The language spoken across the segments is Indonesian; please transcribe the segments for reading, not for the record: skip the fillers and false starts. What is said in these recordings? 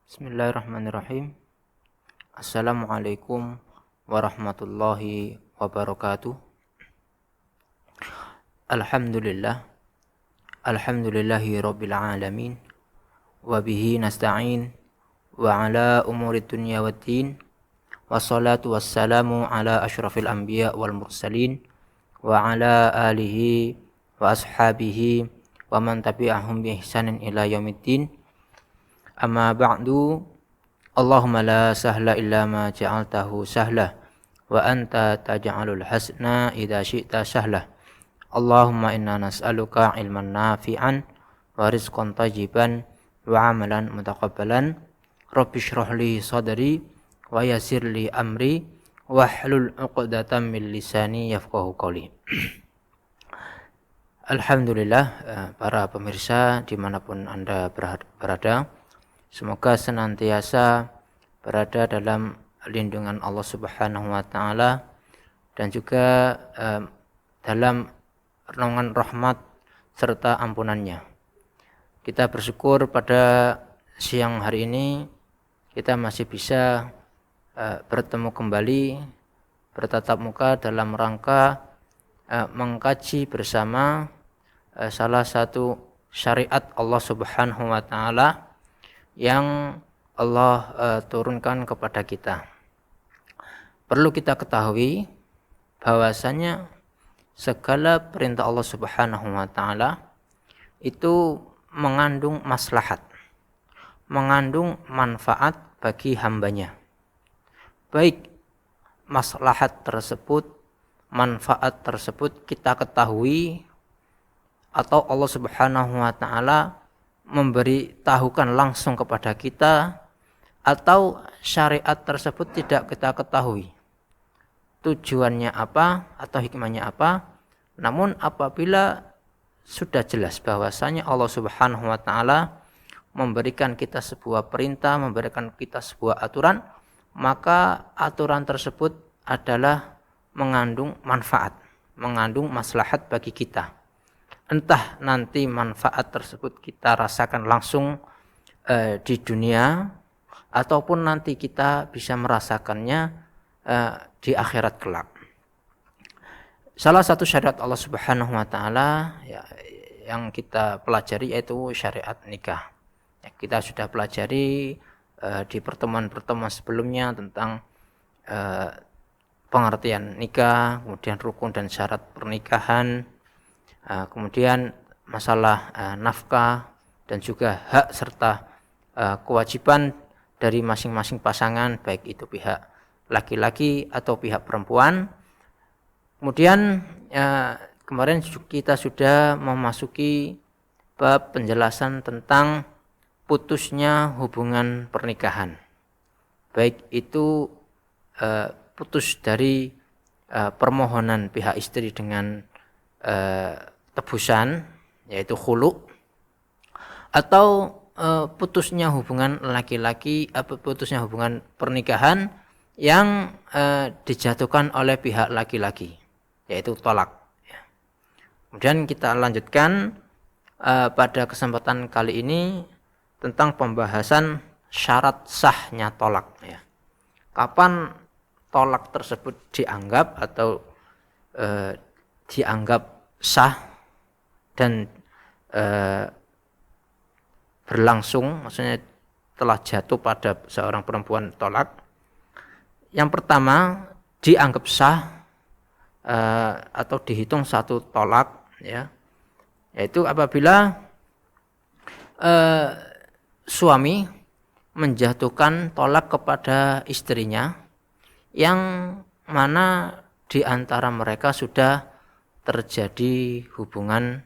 Bismillahirrahmanirrahim. Assalamualaikum warahmatullahi wabarakatuh. Alhamdulillah. Alhamdulillahi rabbil alamin. Wa bihi nasta'in wa ala umuri dunya waddin. Wassalatu wassalamu ala asyrafil anbiya wal mursalin wa ala alihi wa ashabihi wa man tabi'ahum bi ihsanin ila yaumiddin. Amma ba'du. Allahumma la sahla illa ma ja'altahu sahla wa anta taj'alul hasna idza syi'ta sahla. Allahumma inna nas'aluka ilman nafi'an wa rizqan tayyiban wa amalan mutaqabbalan. Rabbi shrah li sadri wa yassir li amri wahlul 'uqdatam min lisani yafqahu qawli. Alhamdulillah, para pemirsa dimanapun Anda berada, semoga senantiasa berada dalam lindungan Allah Subhanahu wa taala dan juga dalam naungan rahmat serta ampunannya. Kita bersyukur pada siang hari ini kita masih bisa bertemu kembali, bertatap muka dalam rangka mengkaji bersama salah satu syariat Allah Subhanahu wa taala yang Allah turunkan kepada kita. Perlu kita ketahui bahwasanya segala perintah Allah Subhanahu wa taala itu mengandung maslahat, mengandung manfaat bagi hambanya. Baik maslahat tersebut, manfaat tersebut kita ketahui atau Allah Subhanahu wa taala memberitahukan langsung kepada kita, atau syariat tersebut tidak kita ketahui tujuannya apa atau hikmahnya apa. Namun apabila sudah jelas bahwasanya Allah Subhanahu wa taala memberikan kita sebuah perintah, memberikan kita sebuah aturan, maka aturan tersebut adalah mengandung manfaat, mengandung maslahat bagi kita. Entah nanti manfaat tersebut kita rasakan langsung di dunia, ataupun nanti kita bisa merasakannya di akhirat kelak. Salah satu syariat Allah Subhanahu wa taala yang kita pelajari yaitu syariat nikah. Kita sudah pelajari di pertemuan-pertemuan sebelumnya tentang pengertian nikah, kemudian rukun dan syarat pernikahan, kemudian masalah nafkah dan juga hak serta kewajiban dari masing-masing pasangan, baik itu pihak laki-laki atau pihak perempuan. Kemudian kemarin kita sudah memasuki bab penjelasan tentang putusnya hubungan pernikahan, baik itu putus dari permohonan pihak istri dengan tebusan yaitu khulu, atau putusnya hubungan laki-laki, putusnya hubungan pernikahan yang dijatuhkan oleh pihak laki-laki yaitu tolak. Kemudian kita lanjutkan pada kesempatan kali ini tentang pembahasan syarat sahnya tolak. Kapan tolak tersebut dianggap atau dianggap sah dan berlangsung, maksudnya telah jatuh pada seorang perempuan tolak. Yang pertama, dianggap sah atau dihitung satu tolak, yaitu apabila suami menjatuhkan tolak kepada istrinya yang mana di antara mereka sudah terjadi hubungan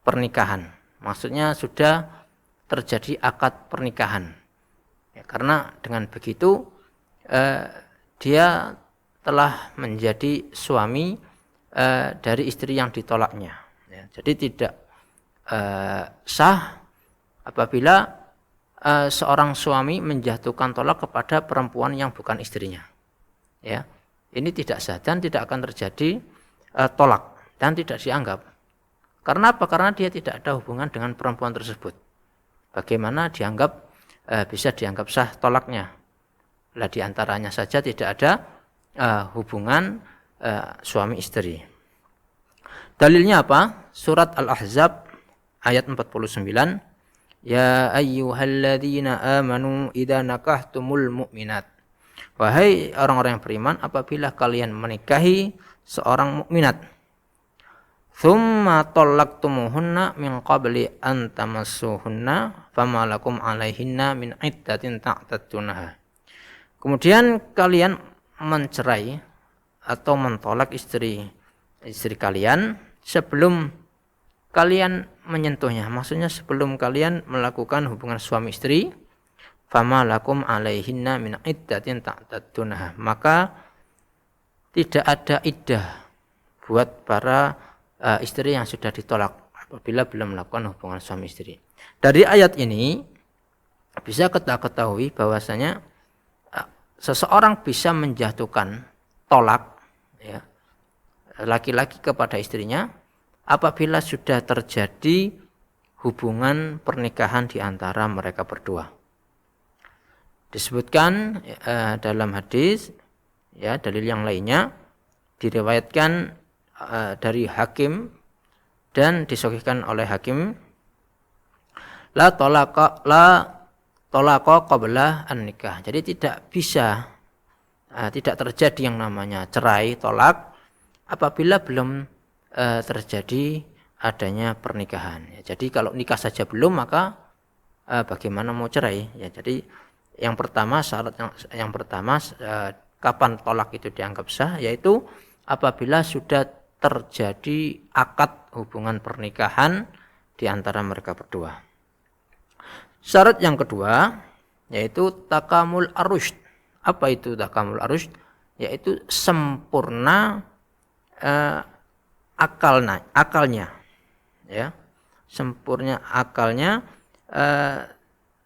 pernikahan. Maksudnya sudah terjadi akad pernikahan. Karena dengan begitu dia telah menjadi suami dari istri yang ditolaknya. Jadi tidak sah apabila seorang suami menjatuhkan tolak kepada perempuan yang bukan istrinya. Ini tidak sah dan tidak akan terjadi tolak dan tidak dianggap. Karena apa? Karena dia tidak ada hubungan dengan perempuan tersebut. Bagaimana dianggap bisa dianggap sah tolaknya. Lah di antaranya saja tidak ada hubungan suami istri. Dalilnya apa? Surat Al-Ahzab ayat 49. Ya ayyuhalladzina amanu idza nakahtumul mu'minat. Wahai orang-orang yang beriman, apabila kalian menikahi seorang mukminat, tsumma talaqtumuhunna min qabli an tamassuhunna fama lakum 'alaihinna min iddatin ta'taddunaha. Kemudian kalian mencerai atau mentolak istri kalian sebelum kalian menyentuhnya, maksudnya sebelum kalian melakukan hubungan suami istri, fama lakum 'alaihinna min iddatin ta'taddunaha, maka tidak ada iddah buat para istri yang sudah ditolak apabila belum melakukan hubungan suami istri. Dari ayat ini bisa kita ketahui bahwasanya seseorang bisa menjatuhkan tolak, ya, laki-laki kepada istrinya apabila sudah terjadi hubungan pernikahan di antara mereka berdua. Disebutkan dalam hadis, ya, dalil yang lainnya diriwayatkan dari Hakim dan disahihkan oleh Hakim, la talaqa qabla an-nikah. Jadi tidak bisa tidak terjadi yang namanya cerai tolak apabila belum terjadi adanya pernikahan. Ya, jadi kalau nikah saja belum, maka bagaimana mau cerai? Ya, jadi yang pertama, syarat yang pertama kapan tolak itu dianggap sah, yaitu apabila sudah terjadi akad hubungan pernikahan di antara mereka berdua. Syarat yang kedua yaitu takamul arushd. Apa itu takamul arushd? Yaitu sempurna akalnya, ya, sempurna akalnya.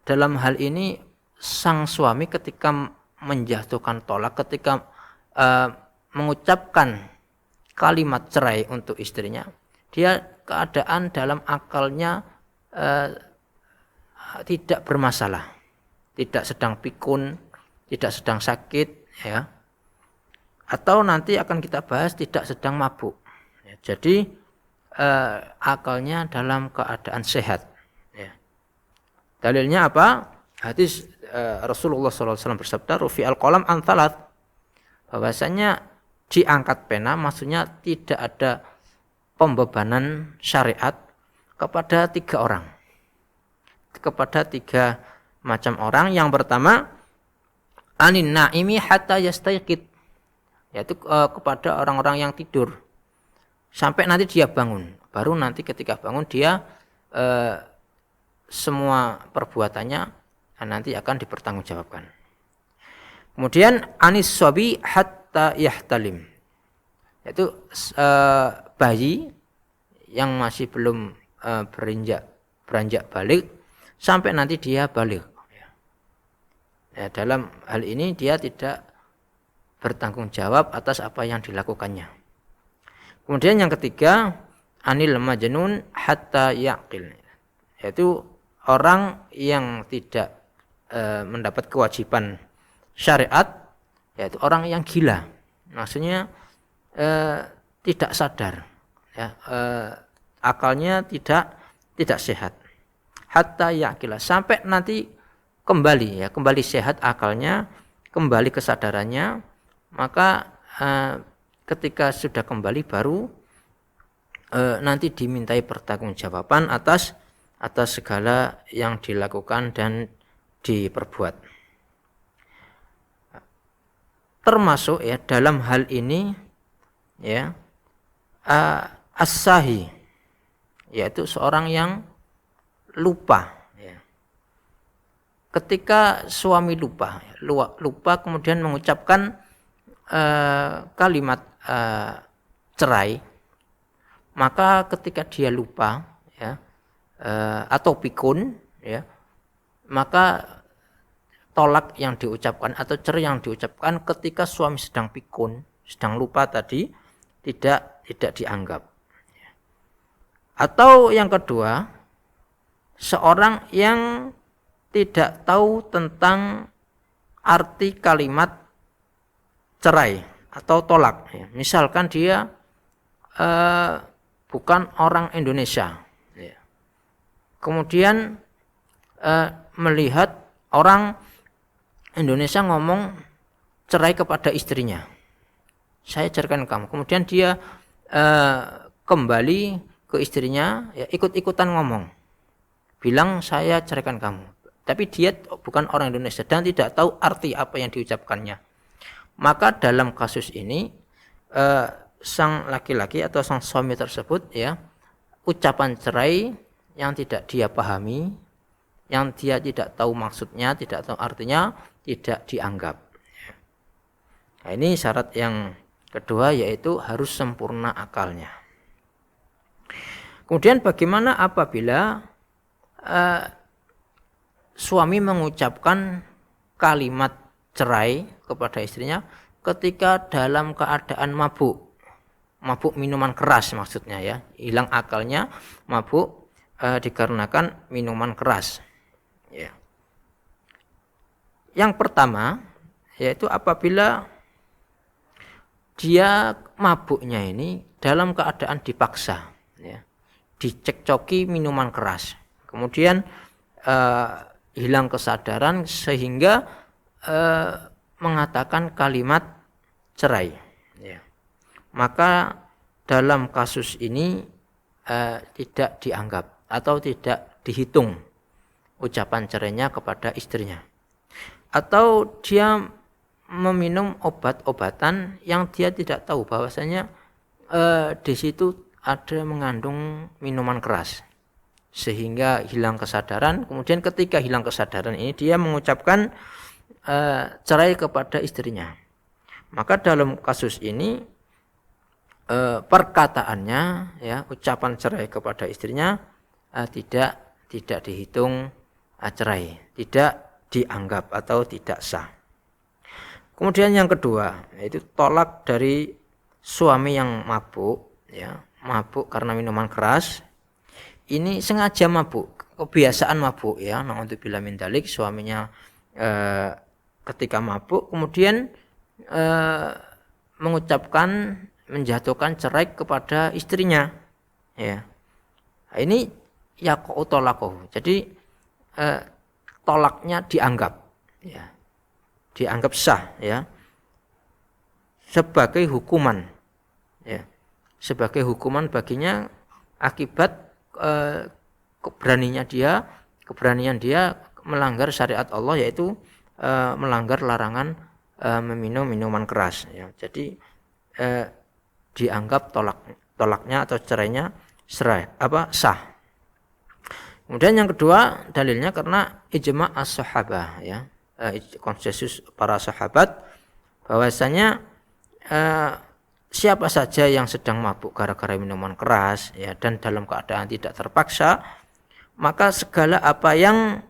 Dalam hal ini sang suami ketika menjatuhkan tolak, ketika mengucapkan kalimat cerai untuk istrinya, dia keadaan dalam akalnya tidak bermasalah, tidak sedang pikun, tidak sedang sakit, ya, atau nanti akan kita bahas tidak sedang mabuk. Ya, jadi akalnya dalam keadaan sehat. Ya. Dalilnya apa? Hadis Rasulullah SAW bersabda, rufi al-qalam an thalat, bahwasanya diangkat pena, maksudnya tidak ada pembebanan syariat kepada 3 orang, kepada 3 macam orang. Yang pertama, anin naimi hatta yastayqid, yaitu kepada orang-orang yang tidur sampai nanti dia bangun. Baru nanti ketika bangun dia semua perbuatannya nanti akan dipertanggungjawabkan. Kemudian anis sobi hatta yahtalim, yaitu bayi yang masih belum beranjak balik sampai nanti dia balik. Ya, dalam hal ini dia tidak bertanggung jawab atas apa yang dilakukannya. Kemudian yang ketiga, anil majnun hatta yaqil, yaitu orang yang tidak mendapat kewajiban syariat, yaitu orang yang gila, maksudnya tidak sadar, ya, akalnya tidak sehat. Hatta yaqila, sampai nanti kembali, ya, kembali sehat akalnya, kembali kesadarannya, maka ketika sudah kembali baru nanti dimintai pertanggungjawaban atas segala yang dilakukan dan diperbuat. Termasuk, ya, dalam hal ini, ya, as-sahi, yaitu seorang yang lupa, ya. Ketika suami lupa kemudian mengucapkan kalimat cerai, maka ketika dia lupa, ya, atau pikun, ya, maka tolak yang diucapkan atau cerai yang diucapkan ketika suami sedang pikun, sedang lupa tadi, tidak dianggap. Atau yang kedua, seorang yang tidak tahu tentang arti kalimat cerai atau tolak. Misalkan dia bukan orang Indonesia, kemudian melihat orang Indonesia ngomong cerai kepada istrinya, saya ceraikan kamu. Kemudian dia kembali ke istrinya, ya, ikut-ikutan ngomong, bilang saya ceraikan kamu. Tapi dia bukan orang Indonesia dan tidak tahu arti apa yang diucapkannya. Maka dalam kasus ini sang laki-laki atau sang suami tersebut, ya, ucapan cerai yang tidak dia pahami, yang dia tidak tahu maksudnya, tidak tahu artinya, tidak dianggap. Nah, ini syarat yang kedua, yaitu harus sempurna akalnya. Kemudian bagaimana apabila suami mengucapkan kalimat cerai kepada istrinya ketika dalam keadaan mabuk minuman keras, maksudnya, ya, hilang akalnya, mabuk dikarenakan minuman keras, ya. Yang pertama yaitu apabila dia mabuknya ini dalam keadaan dipaksa, ya, dicekcoki minuman keras, kemudian hilang kesadaran sehingga mengatakan kalimat cerai, ya. Maka dalam kasus ini tidak dianggap atau tidak dihitung ucapan cerainya kepada istrinya. Atau dia meminum obat-obatan yang dia tidak tahu bahwasanya di situ ada mengandung minuman keras, sehingga hilang kesadaran. Kemudian ketika hilang kesadaran ini dia mengucapkan cerai kepada istrinya. Maka dalam kasus ini perkataannya, ya, ucapan cerai kepada istrinya tidak dihitung cerai, tidak dianggap atau tidak sah. Kemudian yang kedua yaitu tolak dari suami yang mabuk, ya, mabuk karena minuman keras. Ini sengaja mabuk, kebiasaan mabuk, ya, na'udzubillah min dzalik, suaminya ketika mabuk kemudian mengucapkan, menjatuhkan cerai kepada istrinya, ya. Ini yaqa'u talaqahu. Jadi tolaknya dianggap, ya, dianggap sah, ya, sebagai hukuman, ya, sebagai hukuman baginya akibat keberanian dia melanggar syariat Allah, yaitu melanggar larangan meminum minuman keras, ya. Jadi dianggap tolaknya atau cerainya sah. Kemudian yang kedua dalilnya karena ijma' as-sahabah, ya, konsensus para sahabat bahwasanya siapa saja yang sedang mabuk gara-gara minuman keras, ya, dan dalam keadaan tidak terpaksa, maka segala apa yang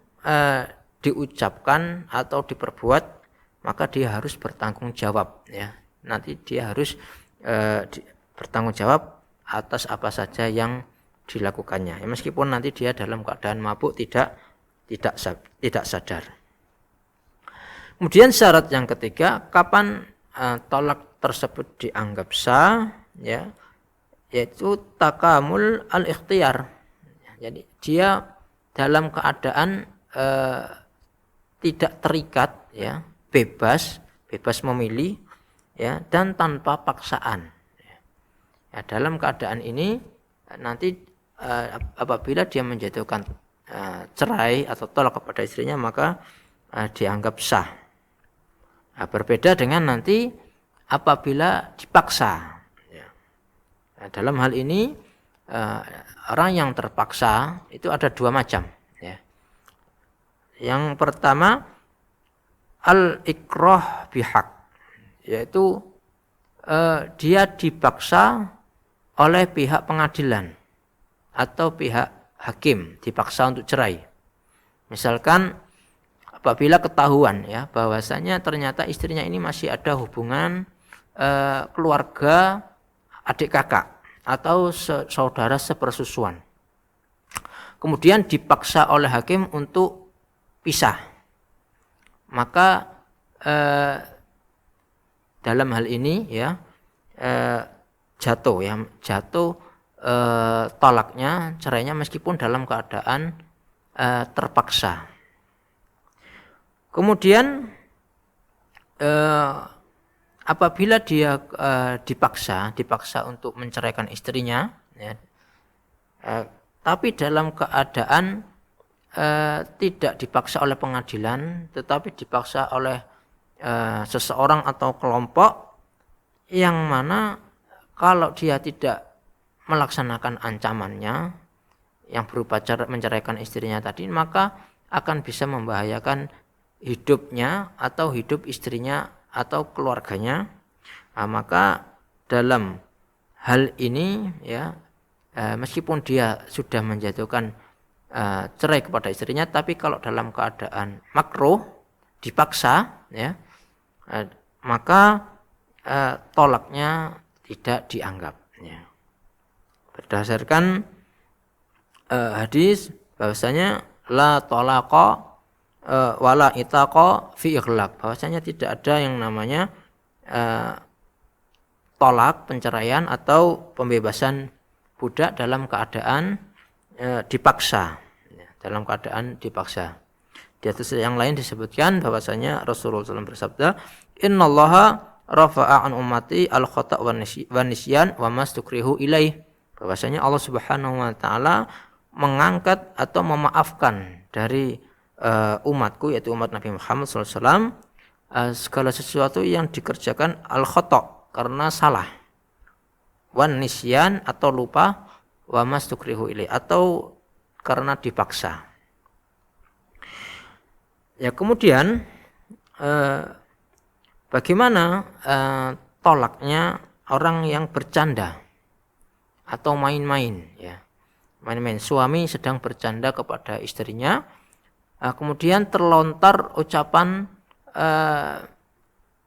diucapkan atau diperbuat, maka dia harus bertanggung jawab, ya. Nanti dia harus bertanggung jawab atas apa saja yang dilakukannya, ya, meskipun nanti dia dalam keadaan mabuk tidak sadar. Kemudian syarat yang ketiga, kapan tolak tersebut dianggap sah, ya, yaitu takamul al-ikhtiyar. Jadi dia dalam keadaan tidak terikat, ya, bebas memilih, ya, dan tanpa paksaan. Ya, dalam keadaan ini nanti apabila dia menjatuhkan cerai atau tolak kepada istrinya, maka dianggap sah. Nah, berbeda dengan nanti apabila dipaksa, ya. Nah, dalam hal ini orang yang terpaksa itu ada dua macam, ya. Yang pertama al-ikrah bihaq, yaitu dia dipaksa oleh pihak pengadilan atau pihak hakim, dipaksa untuk cerai. Misalkan apabila ketahuan, ya, bahwasanya ternyata istrinya ini masih ada hubungan keluarga adik kakak atau saudara sepersusuan, kemudian dipaksa oleh hakim untuk pisah, maka dalam hal ini ya jatuh tolaknya, cerainya meskipun dalam keadaan terpaksa. Kemudian apabila dia dipaksa untuk menceraikan istrinya, ya, tapi dalam keadaan tidak dipaksa oleh pengadilan, tetapi dipaksa oleh seseorang atau kelompok, yang mana kalau dia tidak melaksanakan ancamannya yang berupa menceraikan istrinya tadi, maka akan bisa membahayakan hidupnya atau hidup istrinya atau keluarganya. Nah, maka dalam hal ini ya meskipun dia sudah menjatuhkan cerai kepada istrinya, tapi kalau dalam keadaan makruh dipaksa ya maka tolaknya tidak dianggap ya. Berdasarkan hadis bahwasanya la talaqa wala itaqa fi ighlaq, bahwasanya tidak ada yang namanya tolak, penceraian atau pembebasan budak dalam keadaan dipaksa, dalam keadaan dipaksa. Di atas yang lain disebutkan bahwasanya Rasulullah SAW bersabda, innallaha rafa'a an ummati al khata' wa nisyan wa mastukrihu ilaih, bahwasanya Allah Subhanahu wa taala mengangkat atau memaafkan dari umatku, yaitu umat Nabi Muhammad SAW, segala sesuatu yang dikerjakan al khata' karena salah, wan nisyan atau lupa, wa mastukrihu ilaih atau karena dipaksa. Ya, kemudian bagaimana tolaknya orang yang bercanda atau main-main ya. Main-main, suami sedang bercanda kepada istrinya, kemudian terlontar ucapan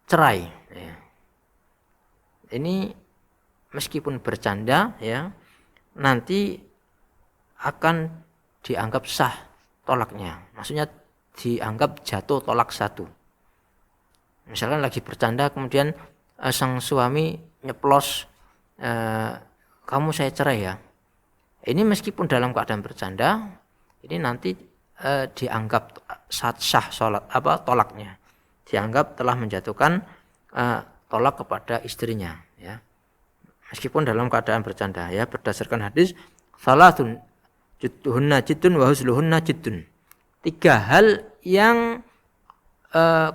cerai ya. Ini meskipun bercanda ya, nanti akan dianggap sah tolaknya. Maksudnya dianggap jatuh tolak satu. Misalkan lagi bercanda kemudian sang suami nyeplos, kamu saya cerai ya. Ini meskipun dalam keadaan bercanda, ini nanti dianggap sah tolaknya. Dianggap telah menjatuhkan tolak kepada istrinya ya. Meskipun dalam keadaan bercanda ya, berdasarkan hadis salatun jidduhunna jiddun wa huzluhunna jiddun. 3 hal yang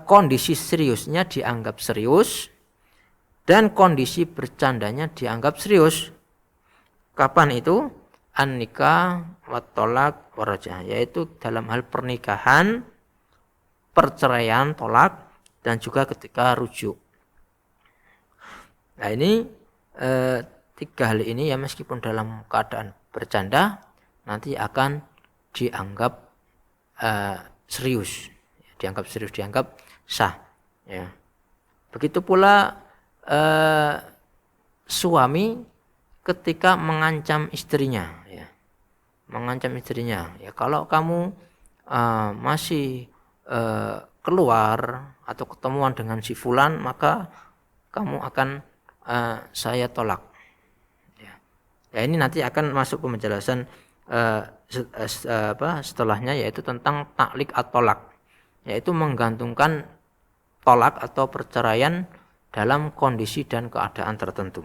kondisi seriusnya dianggap serius dan kondisi bercandanya dianggap serius. Kapan itu? An-nikah wa tolak wa raj'ah, yaitu dalam hal pernikahan, perceraian, tolak, dan juga ketika rujuk. Nah, ini 3 hal ini ya, meskipun dalam keadaan bercanda nanti akan dianggap serius, dianggap sah ya. Begitu pula suami ketika mengancam istrinya ya. Mengancam istrinya ya, kalau kamu masih keluar atau ketemuan dengan si fulan, maka kamu akan saya tolak ya. Ya, ini nanti akan masuk ke penjelasan setelahnya, yaitu tentang taklik at-tolak, yaitu menggantungkan tolak atau perceraian dalam kondisi dan keadaan tertentu.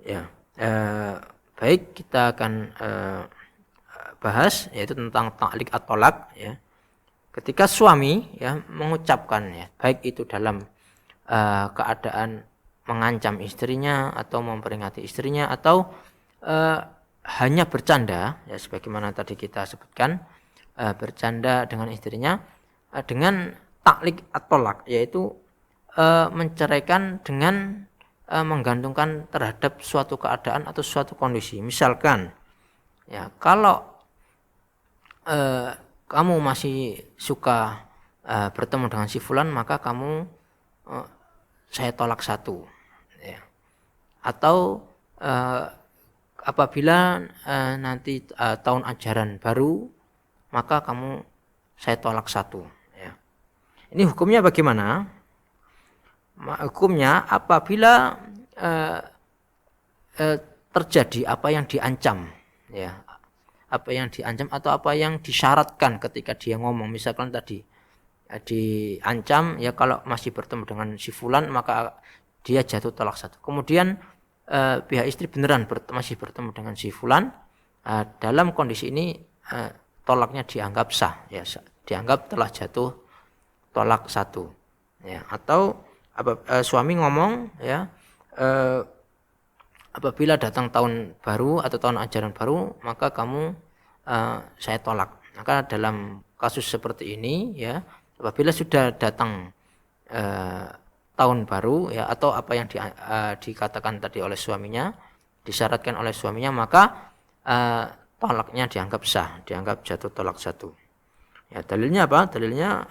Ya, baik, kita akan bahas yaitu tentang taklik at-tolak ya. Ketika suami ya mengucapkan ya, baik itu dalam keadaan mengancam istrinya atau memperingati istrinya atau hanya bercanda ya, sebagaimana tadi kita sebutkan, bercanda dengan istrinya dengan taklik at-tolak, yaitu menceraikan dengan menggantungkan terhadap suatu keadaan atau suatu kondisi. Misalkan ya, kalau kamu masih suka bertemu dengan si fulan, maka kamu saya tolak satu ya. Atau apabila nanti tahun ajaran baru, maka kamu saya tolak 1. Ya. Ini hukumnya bagaimana? Hukumnya apabila terjadi apa yang diancam, ya, apa yang diancam atau apa yang disyaratkan ketika dia ngomong, misalkan tadi diancam ya kalau masih bertemu dengan si fulan maka dia jatuh talak 1. Kemudian pihak istri beneran masih bertemu dengan si fulan, dalam kondisi ini tolaknya dianggap sah, ya, dianggap telah jatuh tolak 1. Ya, atau suami ngomong, ya, apabila datang tahun baru atau tahun ajaran baru maka kamu saya tolak. Maka dalam kasus seperti ini, ya, apabila sudah datang tahun baru, ya, atau apa yang dikatakan tadi oleh suaminya, disyaratkan oleh suaminya, maka tolaknya dianggap sah, dianggap jatuh tolak 1. Ya, dalilnya apa? Dalilnya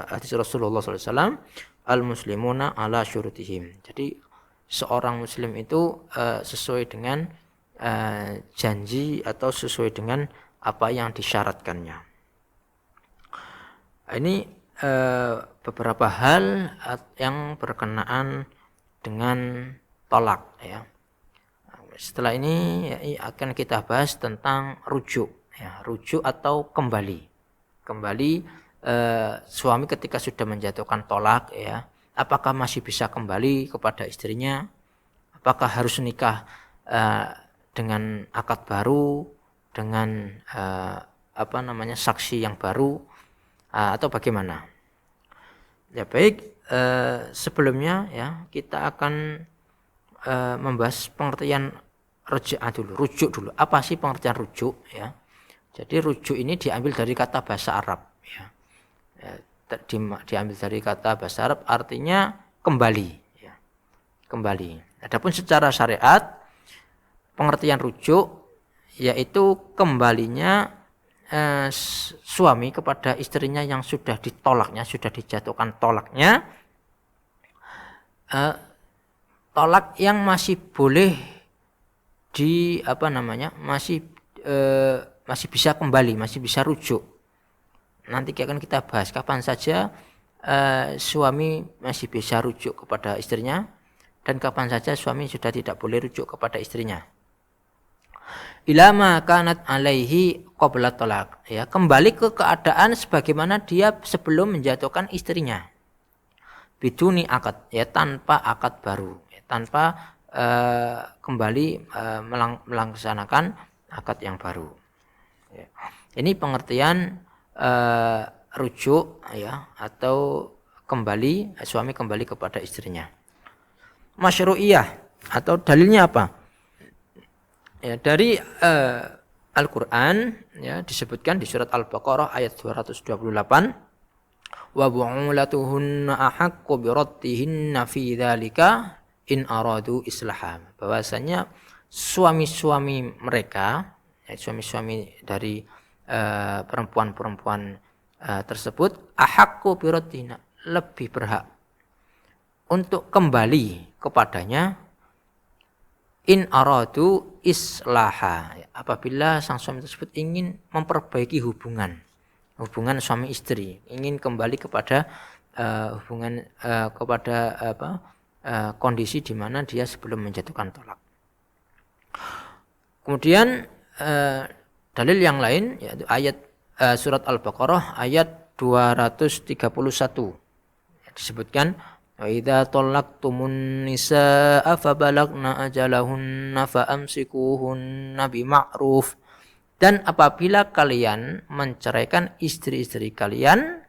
hadis Rasulullah SAW, al-muslimuna ala syurutihim. Jadi seorang muslim itu sesuai dengan janji atau sesuai dengan apa yang disyaratkannya. Ini beberapa hal yang berkenaan dengan tolak, ya. Setelah ini ya, akan kita bahas tentang rujuk, ya, rujuk atau kembali. Suami ketika sudah menjatuhkan tolak, ya, apakah masih bisa kembali kepada istrinya? Apakah harus nikah dengan akad baru, dengan saksi yang baru, atau bagaimana? Ya baik, sebelumnya, ya, kita akan membahas pengertian rujuk dulu. Apa sih pengertian rujuk, ya? Jadi rujuk ini diambil dari kata bahasa Arab, ya. Diambil dari kata bahasa Arab, artinya kembali, ya. Kembali. Adapun secara syariat, pengertian rujuk yaitu kembalinya suami kepada istrinya yang sudah ditolaknya, sudah dijatuhkan tolaknya, tolak yang masih boleh masih bisa kembali, masih bisa rujuk. Nanti akan kita bahas kapan saja suami masih bisa rujuk kepada istrinya dan kapan saja suami sudah tidak boleh rujuk kepada istrinya. Ilama kanat alaihi qabla talaq, ya, kembali ke keadaan sebagaimana dia sebelum menjatuhkan istrinya. Biduni akad, ya, tanpa akad baru, ya, tanpa kembali melaksanakan akad yang baru. Ya. Ini pengertian rujuk, ya, atau kembali, suami kembali kepada istrinya. Masyru'iyah atau dalilnya apa? Ya, dari Al-Qur'an, ya, disebutkan di surat Al-Baqarah ayat 228, wa bu'ulatuhunna ahaqqu biraddihinna fi dzalika in aradu islaha. Bahwasanya suami-suami mereka, ya, suami-suami dari perempuan-perempuan tersebut, ahaqqu biraddihinna, lebih berhak untuk kembali kepadanya, in aradu islaha, apabila sang suami tersebut ingin memperbaiki hubungan suami istri, ingin kembali kepada kondisi di mana dia sebelum menjatuhkan tolak. Kemudian dalil yang lain yaitu ayat surat Al-Baqarah ayat 231, disebutkan, wa idza talaqtumun nisaa fabalagna ajalahunna faamsikuhunna bima'ruf. Dan apabila kalian menceraikan istri-istri kalian,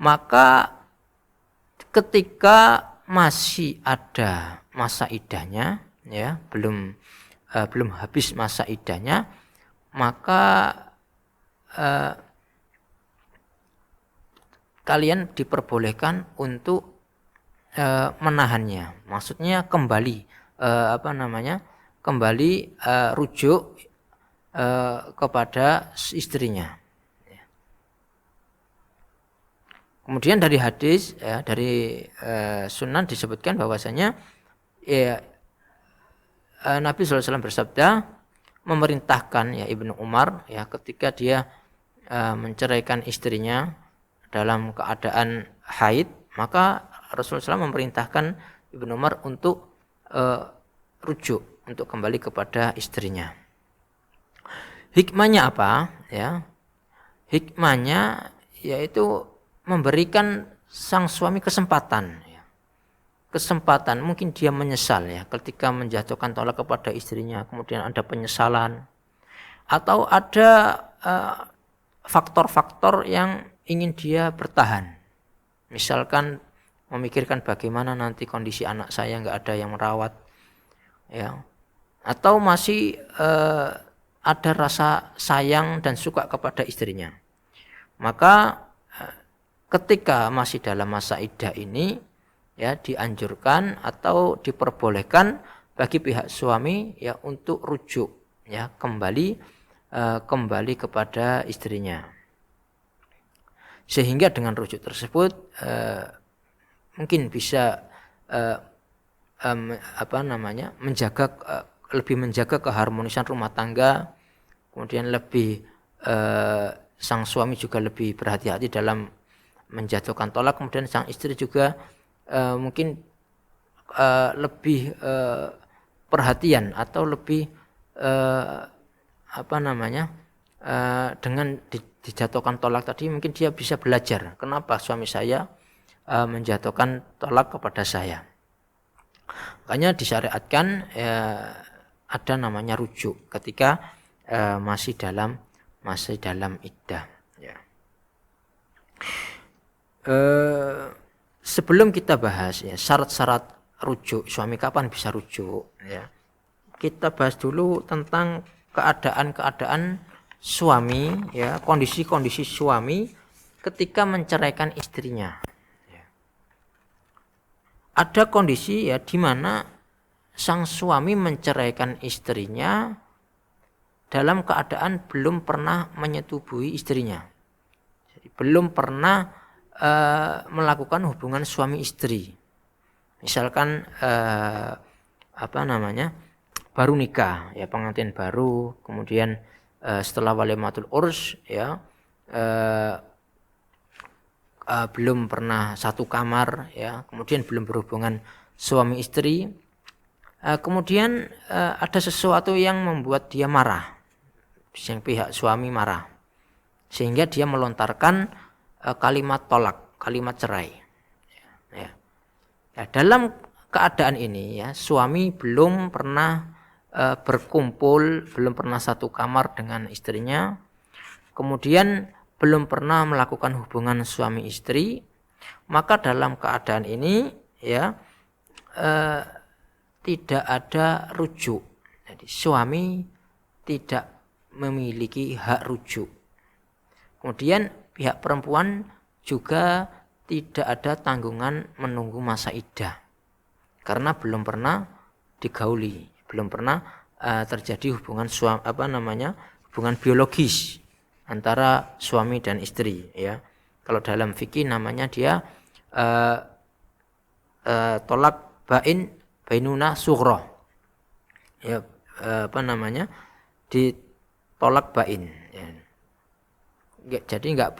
maka ketika masih ada masa iddahnya, ya, belum habis masa iddahnya, maka kalian diperbolehkan untuk menahannya. Maksudnya kembali rujuk kepada istrinya. Kemudian dari hadis, ya, dari sunan disebutkan bahwasanya, ya, Nabi SAW bersabda, memerintahkan, ya, Ibnu Umar, ya, ketika dia menceraikan istrinya dalam keadaan haid, maka Rasulullah SAW memerintahkan Ibnu Umar untuk rujuk, untuk kembali kepada istrinya. Hikmahnya apa? Ya, hikmahnya yaitu memberikan sang suami kesempatan. Kesempatan, mungkin dia menyesal ya ketika menjatuhkan tolak kepada istrinya, kemudian ada penyesalan atau ada faktor-faktor yang ingin dia bertahan. Misalkan memikirkan bagaimana nanti kondisi anak saya, nggak ada yang merawat, ya, atau masih ada rasa sayang dan suka kepada istrinya. Maka ketika masih dalam masa iddah ini, ya, dianjurkan atau diperbolehkan bagi pihak suami ya untuk rujuk, ya, kembali kepada istrinya. Sehingga dengan rujuk tersebut mungkin bisa lebih menjaga keharmonisan rumah tangga, kemudian lebih sang suami juga lebih berhati-hati dalam menjatuhkan tolak, kemudian sang istri juga mungkin lebih perhatian atau lebih dengan dijatuhkan tolak tadi, mungkin dia bisa belajar kenapa suami saya menjatuhkan tolak kepada saya. Makanya disyariatkan ada namanya rujuk ketika masih dalam iddah. Ya. Sebelum kita bahas ya syarat-syarat rujuk suami, kapan bisa rujuk, ya, kita bahas dulu tentang keadaan suami, ya, kondisi-kondisi suami ketika menceraikan istrinya. Ya. Ada kondisi ya di mana sang suami menceraikan istrinya dalam keadaan belum pernah menyetubuhi istrinya. Jadi belum pernah melakukan hubungan suami istri. Misalkan baru nikah, ya, pengantin baru, kemudian setelah walimatul urs, ya, belum pernah satu kamar, ya, kemudian belum berhubungan suami istri, kemudian ada sesuatu yang membuat dia marah, yang pihak suami marah, sehingga dia melontarkan kalimat tolak, kalimat cerai. Ya. Ya, dalam keadaan ini ya suami belum pernah berkumpul, belum pernah satu kamar dengan istrinya, kemudian belum pernah melakukan hubungan suami istri, maka dalam keadaan ini ya tidak ada rujuk. Jadi suami tidak memiliki hak rujuk. Kemudian pihak perempuan juga tidak ada tanggungan menunggu masa iddah karena belum pernah digauli, belum pernah terjadi hubungan hubungan biologis antara suami dan istri, ya. Kalau dalam fikih namanya dia tolak bainuna sughra, ya, ditolak bain, ya. Jadi nggak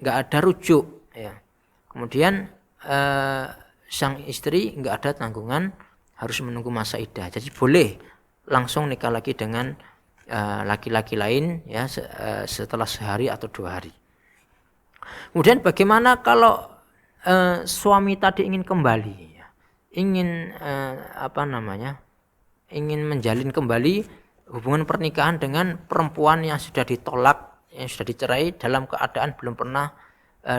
ada rujuk, ya. Kemudian sang istri nggak ada tanggungan harus menunggu masa iddah, jadi boleh langsung nikah lagi dengan laki-laki lain, ya, setelah sehari atau 2 hari. Kemudian bagaimana kalau suami tadi ingin kembali, ya, ingin ingin menjalin kembali hubungan pernikahan dengan perempuan yang sudah ditolak, yang sudah dicerai dalam keadaan belum pernah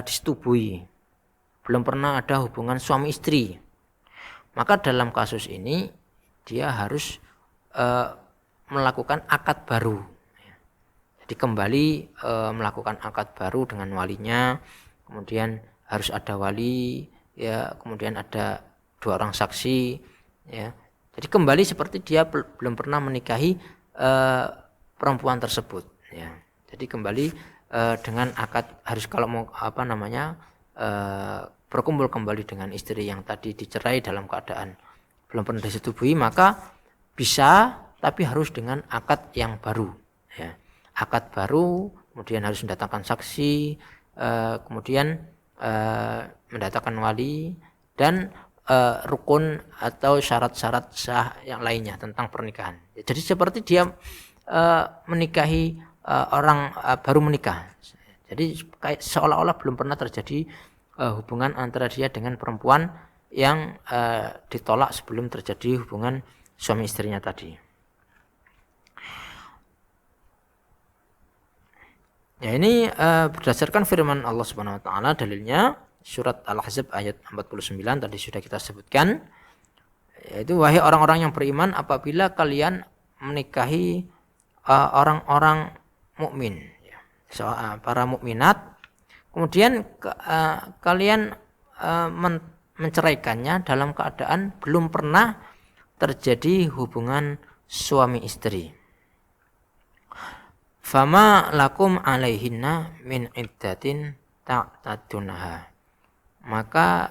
disetubui, belum pernah ada hubungan suami istri. Maka dalam kasus ini dia harus melakukan akad baru. Jadi kembali melakukan akad baru dengan walinya, kemudian harus ada wali, ya, kemudian ada 2 orang saksi, ya. Jadi kembali seperti dia belum pernah menikahi perempuan tersebut, ya. Jadi kembali dengan akad, harus kalau mau berkumpul kembali dengan istri yang tadi dicerai dalam keadaan belum pernah disetubui, maka bisa, tapi harus dengan akad yang baru, ya. Akad baru kemudian harus mendatangkan saksi, kemudian mendatangkan wali, dan rukun atau syarat-syarat sah yang lainnya tentang pernikahan. Jadi seperti dia menikahi orang baru menikah. Jadi kayak seolah-olah belum pernah terjadi hubungan antara dia dengan perempuan yang ditolak sebelum terjadi hubungan suami istrinya tadi. Ya, ini berdasarkan firman Allah Subhanahu wa taala, dalilnya surat Al-Ahzab ayat 49 tadi sudah kita sebutkan, yaitu wahai orang-orang yang beriman, apabila kalian menikahi orang-orang mukmin, ya, para mukminat, kemudian kalian menceraikannya dalam keadaan belum pernah terjadi hubungan suami istri. Fama lakum alaihinna min iddatin ta'tadunaha. Maka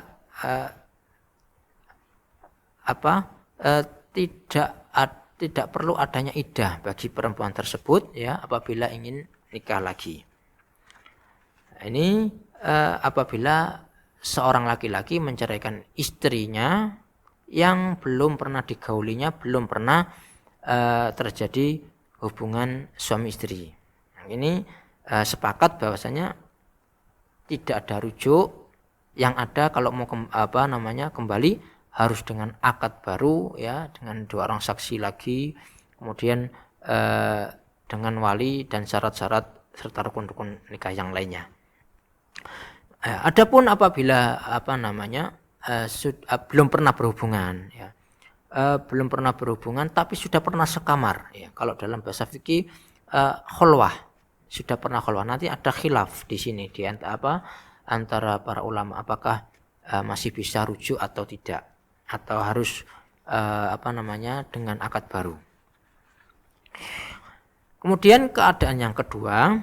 tidak perlu adanya iddah bagi perempuan tersebut, ya, apabila ingin nikah lagi. Ini apabila seorang laki-laki menceraikan istrinya yang belum pernah digaulinya, belum pernah terjadi hubungan suami istri. Nah, ini sepakat bahwasanya tidak ada rujuk. Yang ada kalau mau kembali harus dengan akad baru, ya, dengan 2 orang saksi lagi, kemudian dengan wali dan syarat-syarat serta rukun-rukun nikah yang lainnya. Adapun apabila belum pernah berhubungan, ya, belum pernah berhubungan tapi sudah pernah sekamar, ya, kalau dalam bahasa fikih khulwah, sudah pernah khulwah. Nanti ada khilaf di sini di antara para ulama, apakah masih bisa rujuk atau tidak, atau harus dengan akad baru. Kemudian keadaan yang kedua,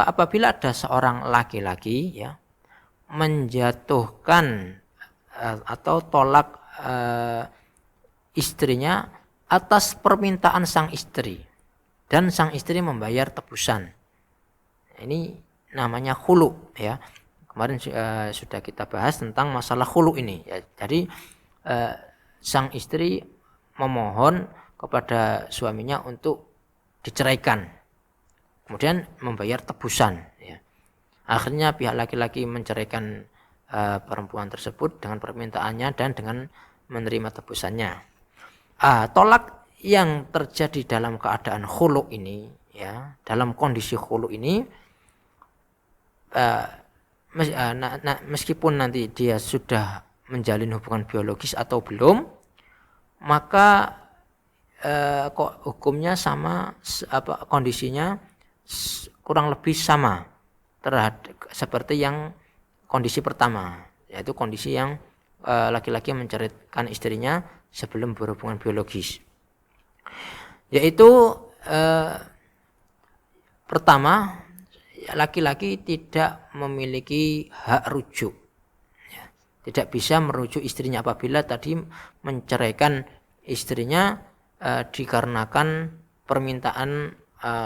apabila ada seorang laki-laki, ya, menjatuhkan atau tolak istrinya atas permintaan sang istri dan sang istri membayar tebusan. Ini namanya khulu, ya. Kemarin sudah kita bahas tentang masalah khulu ini, ya. Jadi sang istri memohon kepada suaminya untuk diceraikan, kemudian membayar tebusan, ya. Akhirnya pihak laki-laki menceraikan perempuan tersebut dengan permintaannya dan dengan menerima tebusannya. Tolak yang terjadi dalam keadaan khulu ini, ya, dalam kondisi khulu ini, meskipun nanti dia sudah menjalin hubungan biologis atau belum, maka hukumnya sama, kondisinya kurang lebih sama terhadap seperti yang kondisi pertama, yaitu kondisi yang laki-laki menceraikan istrinya sebelum berhubungan biologis. Yaitu pertama, laki-laki tidak memiliki hak rujuk, ya, tidak bisa merujuk istrinya apabila tadi menceraikan istrinya dikarenakan permintaan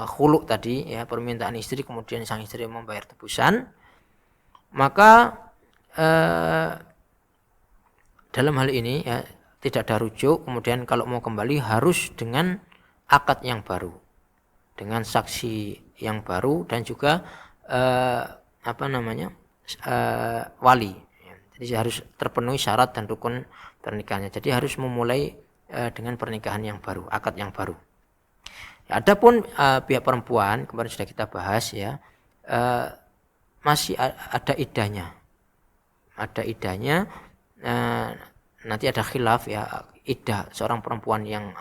khulu tadi, ya, permintaan istri, kemudian sang istri membayar tebusan. Maka dalam hal ini, ya, tidak ada rujuk. Kemudian kalau mau kembali harus dengan akad yang baru, dengan saksi yang baru, dan juga wali. Jadi harus terpenuhi syarat dan rukun pernikahannya. Jadi harus memulai dengan pernikahan yang baru, akad yang baru. Ya, adapun pihak perempuan, kemarin sudah kita bahas, ya, masih ada iddahnya. Ada iddahnya, nanti ada khilaf, ya, iddah seorang perempuan yang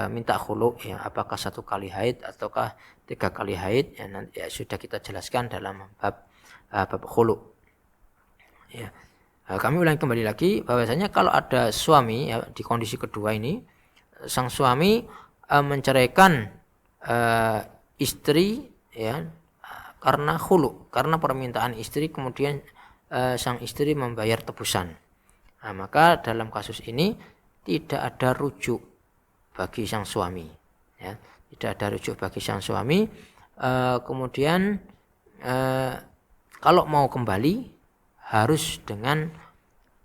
minta khulu, ya, apakah 1 kali haid ataukah 3 kali haid, ya, nanti, ya, sudah kita jelaskan dalam bab khulu, ya. Kami ulangi kembali lagi bahwasanya kalau ada suami, ya, di kondisi kedua ini, sang suami menceraikan istri, ya, karena khulu, karena permintaan istri, kemudian sang istri membayar tebusan. Nah, maka dalam kasus ini tidak ada rujuk bagi sang suami, ya, tidak ada rujuk bagi sang suami. Kemudian kalau mau kembali harus dengan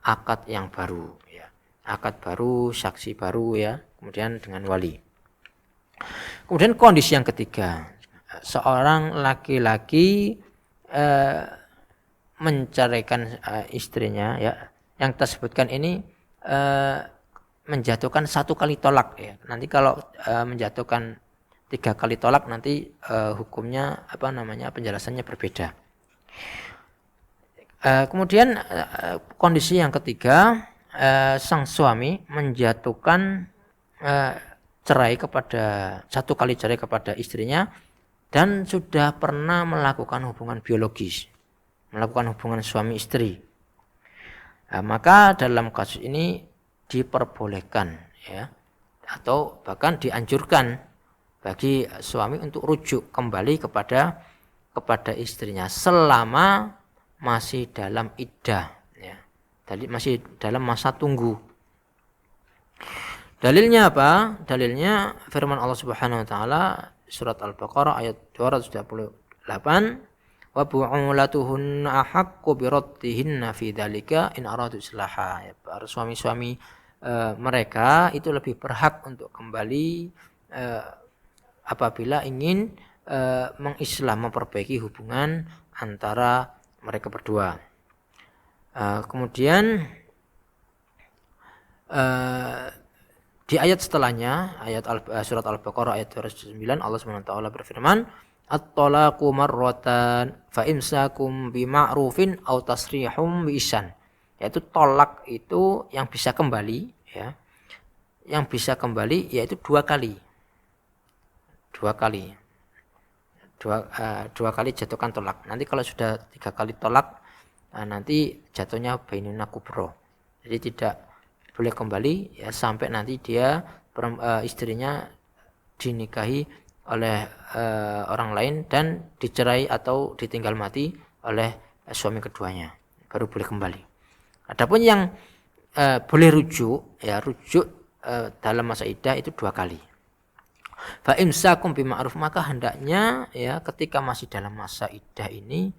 akad yang baru, ya. Akad baru, saksi baru, ya. Kemudian dengan wali. Kemudian kondisi yang ketiga, seorang laki-laki menceraikan istrinya, ya. Yang kita sebutkan ini menjatuhkan 1 kali tolak, ya. Nanti kalau menjatuhkan 3 kali tolak nanti hukumnya penjelasannya berbeda. Kemudian kondisi yang ketiga, sang suami menjatuhkan cerai kepada 1 kali cerai kepada istrinya dan sudah pernah melakukan hubungan biologis, melakukan hubungan suami istri. Maka dalam kasus ini diperbolehkan, ya, atau bahkan dianjurkan bagi suami untuk rujuk kembali kepada istrinya selama masih dalam iddah, ya. Masih dalam masa tunggu. Dalilnya apa? Dalilnya firman Allah Subhanahu wa taala surat Al-Baqarah ayat 228, wa bu'ulatuhunna ahaqqu biraddihinna fi dzalika in aradu islaha. Ya, para suami-suami mereka itu lebih berhak untuk kembali apabila ingin mengislah, memperbaiki hubungan antara mereka berdua. Kemudian di ayat setelahnya, surat Al-Baqarah ayat 209, Allah SWT berfirman, at-talaqu marratan fa imsakum bima'rufin aw tasrihum biihsan. Yaitu tolak itu yang bisa kembali, ya. Yang bisa kembali yaitu 2 kali. 2 kali. Dua kali jatuhkan tolak. Nanti kalau sudah 3 kali tolak, nanti jatuhnya bainuna kubro. Jadi tidak boleh kembali, ya, sampai nanti dia istrinya dinikahi oleh orang lain dan dicerai atau ditinggal mati oleh suami keduanya, baru boleh kembali. Adapun yang boleh rujuk, ya, rujuk dalam masa iddah itu 2 kali. Fa imsakum bima'ruf, maka hendaknya, ya, ketika masih dalam masa iddah ini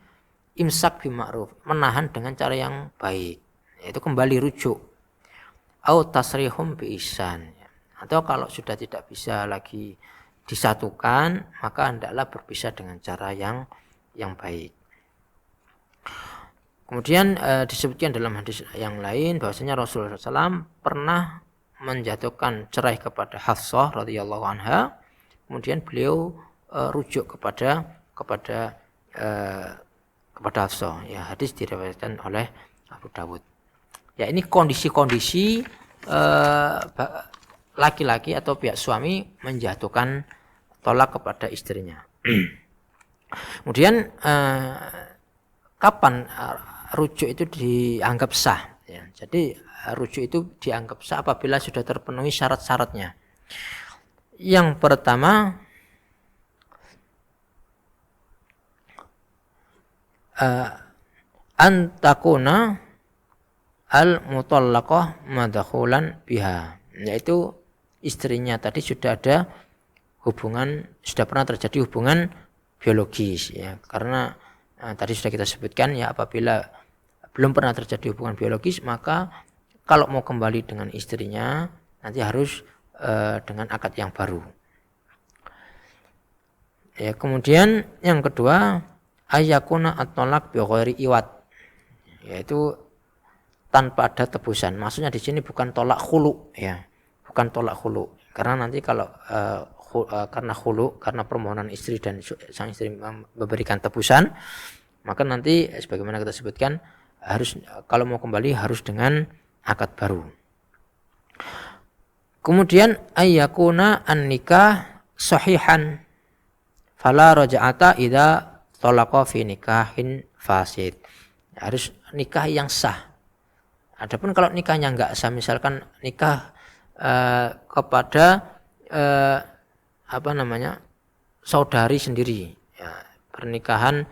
imsak bima'ruf, menahan dengan cara yang baik, yaitu kembali rujuk. Au tasrihum biihsan, atau kalau sudah tidak bisa lagi disatukan, maka hendaklah berpisah dengan cara yang baik. Kemudian disebutkan dalam hadis yang lain bahwasanya Rasulullah SAW pernah menjatuhkan cerai kepada Hafsah radhiyallahu anha, kemudian beliau rujuk kepada Hafsah. Ya, hadis diriwayatkan oleh Abu Dawud. Ya, ini kondisi-kondisi laki-laki atau pihak suami menjatuhkan tolak kepada istrinya. Kemudian kapan rujuk itu dianggap sah? Ya, jadi rujuk itu dianggap sah apabila sudah terpenuhi syarat-syaratnya. Yang pertama, antakuna al-mutallaqah madkhulan biha, yaitu istrinya tadi sudah ada hubungan, sudah pernah terjadi hubungan biologis, ya. Karena tadi sudah kita sebutkan, ya, apabila belum pernah terjadi hubungan biologis, maka kalau mau kembali dengan istrinya nanti harus dengan akad yang baru. Ya, kemudian yang kedua, ayakuna at-talaq bi ghairi iwad, yaitu tanpa ada tebusan. Maksudnya di sini bukan tolak khulu, ya. Bukan tolak khulu. Karena nanti kalau karena khulu, karena permohonan istri dan sang istri memberikan tebusan, maka nanti sebagaimana kita sebutkan harus, kalau mau kembali harus dengan akad baru. Kemudian ayyakuna an-nikah sahihan fala raja'ata idza talaqa fi nikahin fasid. Harus nikah yang sah. Adapun kalau nikahnya enggak sah, misalkan nikah kepada saudari sendiri, ya, pernikahan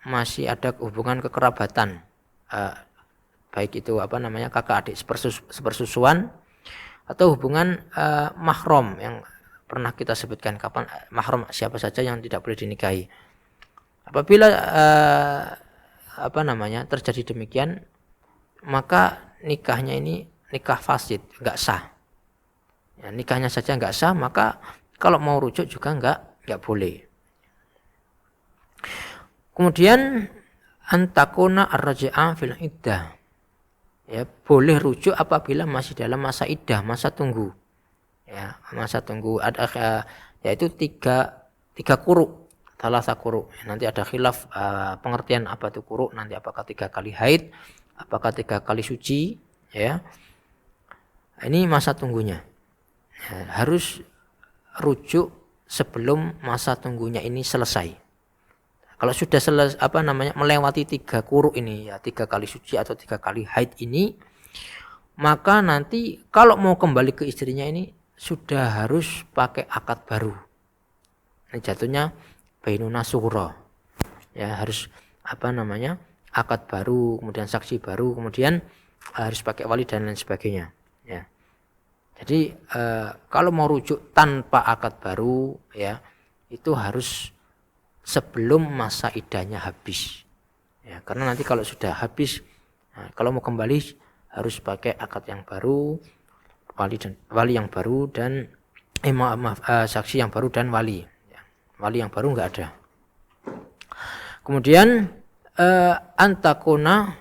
masih ada hubungan kekerabatan, baik itu kakak adik sepersusuan atau hubungan mahram yang pernah kita sebutkan kapan mahram siapa saja yang tidak boleh dinikahi. Apabila terjadi demikian, maka nikahnya ini nikah fasid, enggak sah. Ya, nikahnya saja enggak sah, maka kalau mau rujuk juga enggak boleh. Kemudian antakuna ar-raj'ah fil iddah. Ya, boleh rujuk apabila masih dalam masa iddah, masa tunggu. Ya, masa tunggu ada yaitu tiga quru, thalatha quru. Nanti ada khilaf pengertian apa itu quru, nanti apakah 3 kali haid, apakah 3 kali suci, ya. Ini masa tunggunya. Ya, harus rujuk sebelum masa tunggunya ini selesai. Kalau sudah melewati 3 quru ini, ya 3 kali suci atau 3 kali haid ini, maka nanti kalau mau kembali ke istrinya ini sudah harus pakai akad baru. Ini jatuhnya bainuna sughra. Ya, harus akad baru, kemudian saksi baru, kemudian harus pakai wali dan lain sebagainya. Ya. Jadi kalau mau rujuk tanpa akad baru, ya itu harus sebelum masa iddahnya habis. Ya, karena nanti kalau sudah habis, kalau mau kembali harus pakai akad yang baru, wali yang baru dan saksi yang baru dan wali. Ya, wali yang baru enggak ada. Kemudian antakuna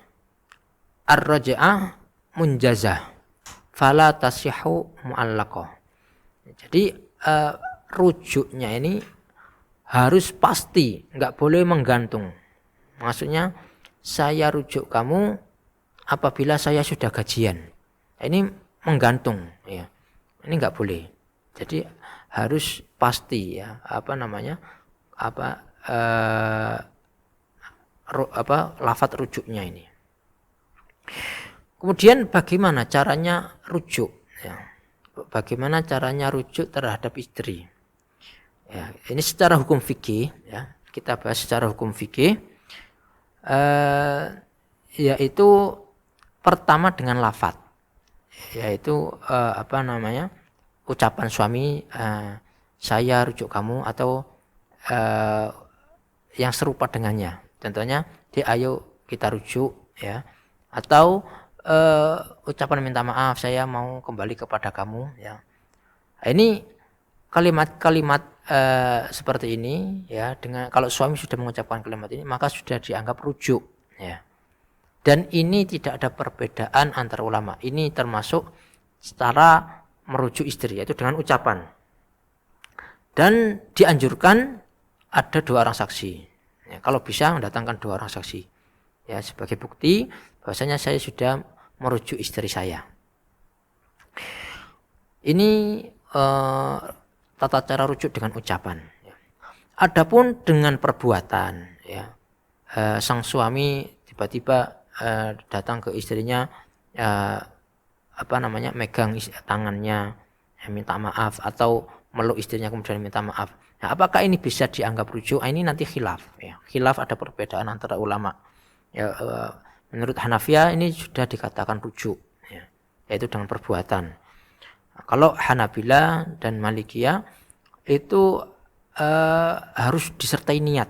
ar-raj'ah munjazah fala tasihhu mu'allaqah. Jadi rujuknya ini harus pasti, enggak boleh menggantung. Maksudnya saya rujuk kamu apabila saya sudah gajian. Ini menggantung, ya. Ini enggak boleh. Jadi harus pasti, ya. Lafadz rujuknya ini. Kemudian bagaimana caranya rujuk? Ya. Bagaimana caranya rujuk terhadap istri? Ya, ini secara hukum fikih, ya, kita bahas secara hukum fikih, yaitu pertama dengan lafadz, yaitu ucapan suami, saya rujuk kamu atau yang serupa dengannya. Contohnya, ayo kita rujuk, ya, atau ucapan minta maaf, saya mau kembali kepada kamu, ya. Ini kalimat-kalimat seperti ini, ya, dengan kalau suami sudah mengucapkan kalimat ini maka sudah dianggap rujuk, ya. Dan ini tidak ada perbedaan antara ulama. Ini termasuk secara merujuk istri, yaitu dengan ucapan. Dan dianjurkan ada 2 orang saksi. Ya, kalau bisa mendatangkan 2 orang saksi. Ya, sebagai bukti bahwasanya saya sudah merujuk istri saya. Ini tata cara rujuk dengan ucapan. Adapun dengan perbuatan, ya, sang suami tiba-tiba datang ke istrinya, megang tangannya, minta maaf, atau meluk istrinya kemudian minta maaf. Nah, apakah ini bisa dianggap rujuk? Ini nanti khilaf. Ya. Khilaf, ada perbedaan antara ulama. Ya, menurut Hanafiyah ini sudah dikatakan rujuk, ya, yaitu dengan perbuatan. Kalau Hanabila dan Malikiyah itu harus disertai niat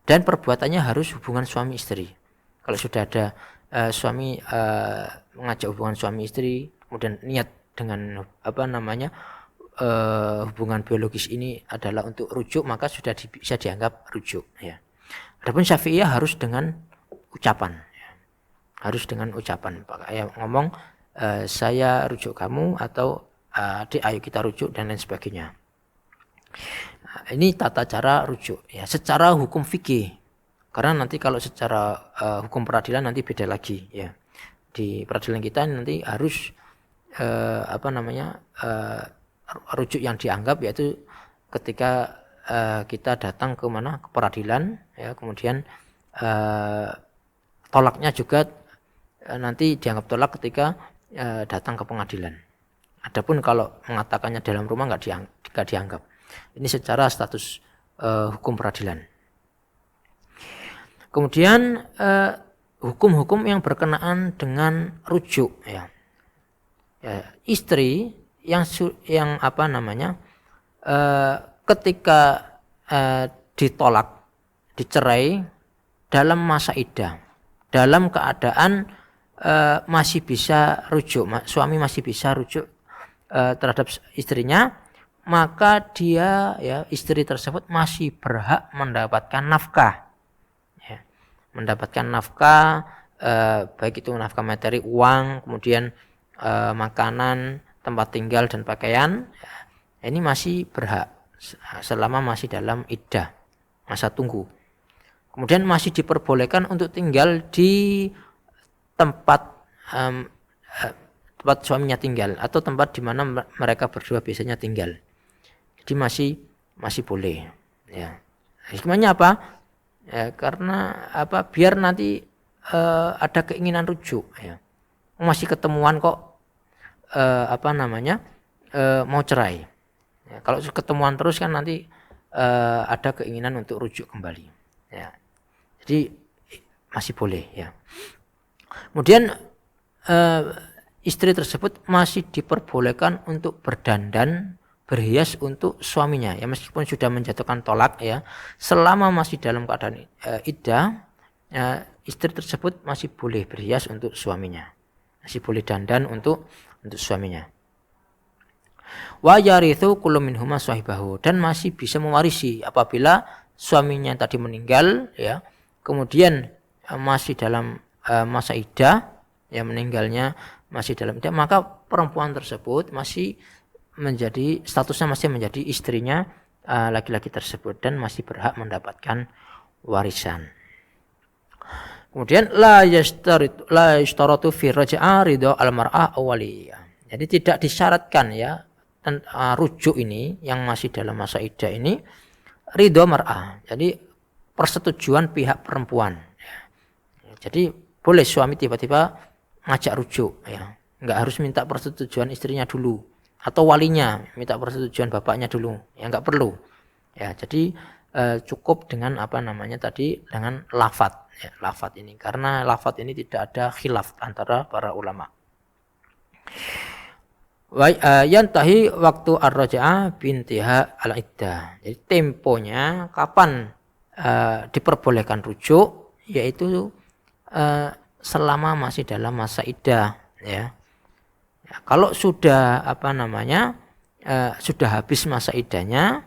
dan perbuatannya harus hubungan suami istri. Kalau sudah ada suami mengajak hubungan suami istri, kemudian niat dengan hubungan biologis ini adalah untuk rujuk, maka sudah bisa dianggap rujuk. Ya. Adapun Syafi'iyah harus dengan ucapan, ya. Harus dengan ucapan. Kayak ngomong, saya rujuk kamu, atau ayo kita rujuk dan lain sebagainya. Nah, ini tata cara rujuk, ya, secara hukum fikih. Karena nanti kalau secara hukum peradilan nanti beda lagi, ya. Di peradilan kita nanti harus rujuk yang dianggap yaitu ketika kita datang ke peradilan, ya, kemudian tolaknya juga nanti dianggap tolak ketika datang ke pengadilan. Adapun kalau mengatakannya dalam rumah nggak dianggap. Ini secara status hukum peradilan. Kemudian hukum-hukum yang berkenaan dengan rujuk, ya. Ya, istri yang ketika ditolak, dicerai dalam masa iddah, dalam keadaan masih bisa rujuk, suami masih bisa rujuk terhadap istrinya, maka dia ya istri tersebut masih berhak mendapatkan nafkah, ya. Mendapatkan nafkah baik itu nafkah materi, uang, kemudian makanan, tempat tinggal dan pakaian. Ini masih berhak selama masih dalam iddah, masa tunggu. Kemudian masih diperbolehkan untuk tinggal di tempat tempat suaminya tinggal atau tempat di mana mereka berdua biasanya tinggal. Jadi masih boleh. Ya. Hikmahnya apa? Ya, karena apa? Biar nanti ada keinginan rujuk. Ya. Masih ketemuan kok mau cerai. Ya, kalau ketemuan terus kan nanti ada keinginan untuk rujuk kembali. Ya. Jadi masih boleh. Ya. Kemudian istri tersebut masih diperbolehkan untuk berdandan, berhias untuk suaminya, ya meskipun sudah menjatuhkan tolak, ya selama masih dalam keadaan iddah, istri tersebut masih boleh berhias untuk suaminya, masih boleh dandan untuk suaminya. Wa yarithu kullu minhuma sahibahu, dan masih bisa mewarisi apabila suaminya tadi meninggal, ya kemudian masih dalam masa iddah, ya meninggalnya masih dalam iddah, maka perempuan tersebut masih menjadi statusnya masih menjadi istrinya laki-laki tersebut dan masih berhak mendapatkan warisan. Kemudian la yashtaratu fi raj'a ridha al-mar'ah awaliyah. Jadi tidak disyaratkan ya rujuk ini yang masih dalam masa iddah ini ridha mar'ah. Jadi persetujuan pihak perempuan. Jadi boleh suami tiba-tiba ngajak rujuk, ya nggak harus minta persetujuan istrinya dulu atau walinya minta persetujuan bapaknya dulu, ya nggak perlu, ya jadi cukup dengan dengan lafadz, ya, lafadz ini, karena lafadz ini tidak ada khilaf antara para ulama. Yantahi waktu ar-raj'ah bintiha al-iddah, jadi temponya kapan diperbolehkan rujuk, yaitu selama masih dalam masa iddah, ya. Kalau sudah sudah habis masa iddahnya,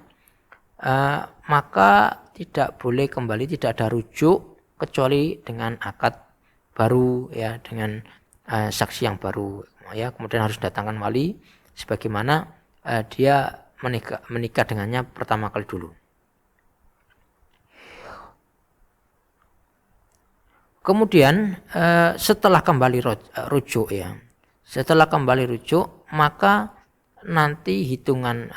maka tidak boleh kembali, tidak ada rujuk kecuali dengan akad baru, ya dengan saksi yang baru, ya kemudian harus datangkan wali sebagaimana dia menikah dengannya pertama kali dulu. Kemudian setelah kembali rujuk, ya setelah kembali rujuk, maka nanti hitungan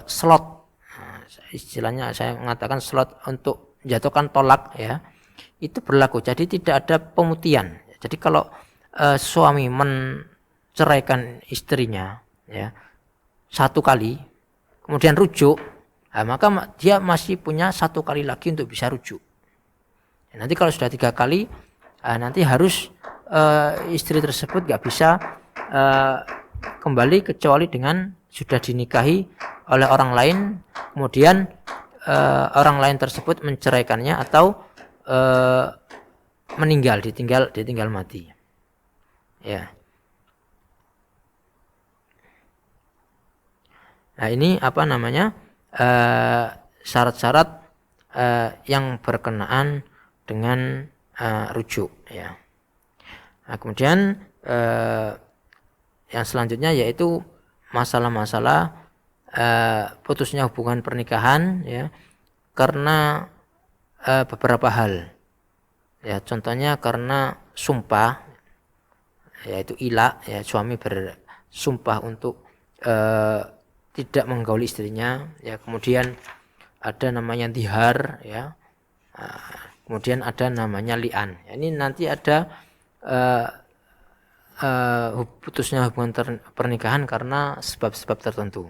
slot, istilahnya saya mengatakan slot untuk menjatuhkan tolak, ya itu berlaku. Jadi tidak ada pemutihan. Jadi kalau suami menceraikan istrinya, ya satu kali kemudian rujuk, maka dia masih punya satu kali lagi untuk bisa rujuk. Nanti kalau sudah 3 kali, nanti harus istri tersebut nggak bisa kembali kecuali dengan sudah dinikahi oleh orang lain, kemudian orang lain tersebut menceraikannya atau meninggal, ditinggal mati, ya. Nah ini syarat-syarat yang berkenaan dengan rujuk, ya. Nah, kemudian yang selanjutnya yaitu masalah-masalah putusnya hubungan pernikahan, ya karena beberapa hal, ya contohnya karena sumpah, yaitu ila, ya suami bersumpah untuk tidak menggauli istrinya, ya kemudian ada namanya dihar, ya kemudian ada namanya li'an. Ini nanti ada putusnya hubungan pernikahan karena sebab-sebab tertentu,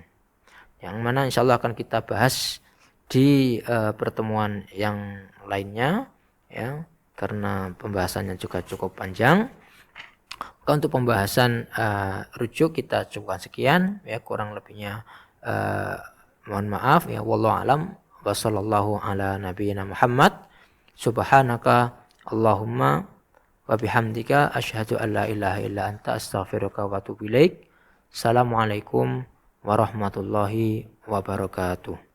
yang mana insya Allah akan kita bahas di pertemuan yang lainnya, ya karena pembahasannya juga cukup panjang. Untuk pembahasan rujuk kita cukupkan sekian ya, kurang lebihnya mohon maaf ya, wallahu alam wa sallallahu ala nabiyyina Muhammad. Subhanaka Allahumma wa bihamdika asyhadu an la ilaha illa anta astaghfiruka wa atubu ilaik. Assalamualaikum warahmatullahi wabarakatuh.